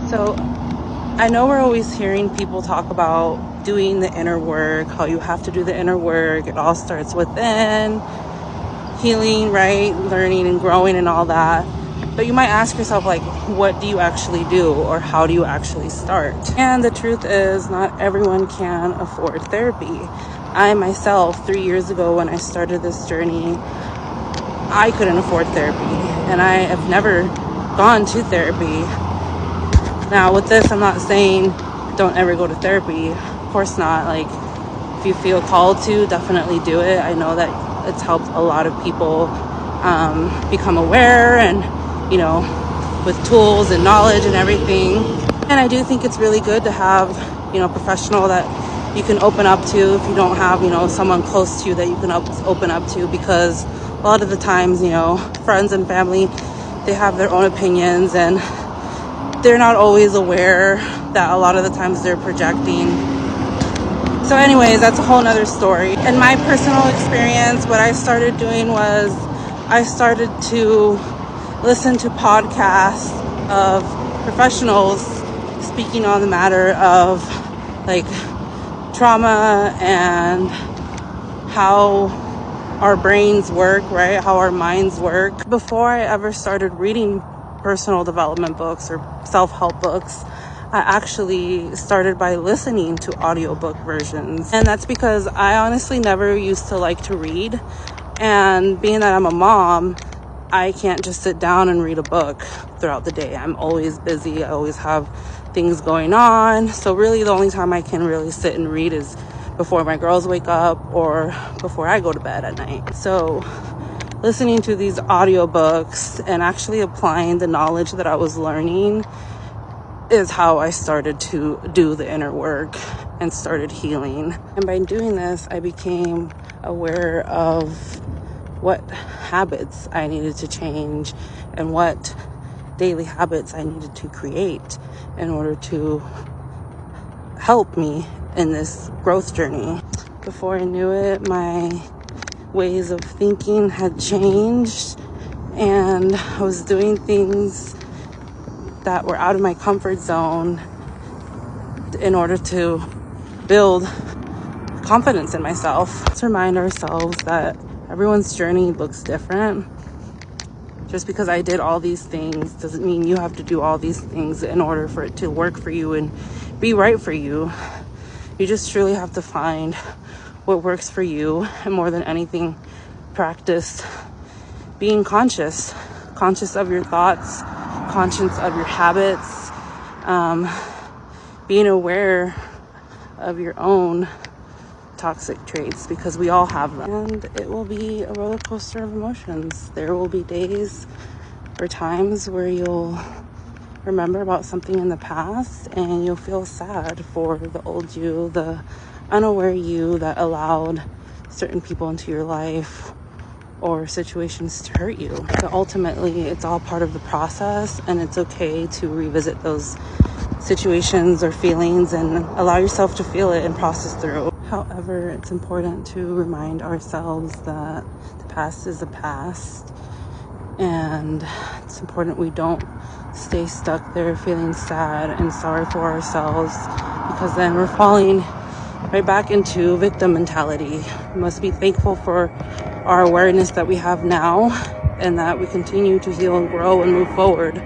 So I know we're always hearing people talk about doing the inner work, how you have to do the inner work. It all starts within, healing, right? Learning and growing and all that. But you might ask yourself, like, what do you actually do, or how do you actually start? And the truth is, not everyone can afford therapy. I myself, 3 years ago when I started this journey, I couldn't afford therapy, and I have never gone to therapy. Now with this, I'm not saying don't ever go to therapy. Of course not. Like, if you feel called to, definitely do it. I know that it's helped a lot of people become aware, and with tools and knowledge and everything. And I do think it's really good to have a professional that you can open up to if you don't have someone close to you that you can open up to, because a lot of the times friends and family, they have their own opinions, and they're not always aware that a lot of the times they're projecting. So anyways, that's a whole nother story. In my personal experience, what I started doing was I started to listen to podcasts of professionals speaking on the matter of like trauma and how our brains work, right? How our minds work. Before I ever started reading personal development books or self-help books, I actually started by listening to audiobook versions. And that's because I honestly never used to like to read. And being that I'm a mom, I can't just sit down and read a book throughout the day. I'm always busy. I always have things going on. So really the only time I can really sit and read is before my girls wake up or before I go to bed at night. So listening to these audiobooks and actually applying the knowledge that I was learning is how I started to do the inner work and started healing. And by doing this, I became aware of what habits I needed to change and what daily habits I needed to create in order to help me in this growth journey. Before I knew it, my ways of thinking had changed, and I was doing things that were out of my comfort zone in order to build confidence in myself. Let's remind ourselves that everyone's journey looks different. Just because I did all these things doesn't mean you have to do all these things in order for it to work for you and be right for you. You just truly have to find what works for you, and more than anything, practice being conscious of your thoughts, conscious of your habits, being aware of your own toxic traits, because we all have them. And it will be a roller coaster of emotions. There will be days or times where you'll remember about something in the past and you'll feel sad for the old you, the unaware you that allowed certain people into your life or situations to hurt you. But ultimately, it's all part of the process, and it's okay to revisit those situations or feelings and allow yourself to feel it and process through. However, it's important to remind ourselves that the past is the past, and it's important we don't stay stuck there feeling sad and sorry for ourselves, because then we're falling right back into victim mentality. We must be thankful for our awareness that we have now, and that we continue to heal and grow and move forward.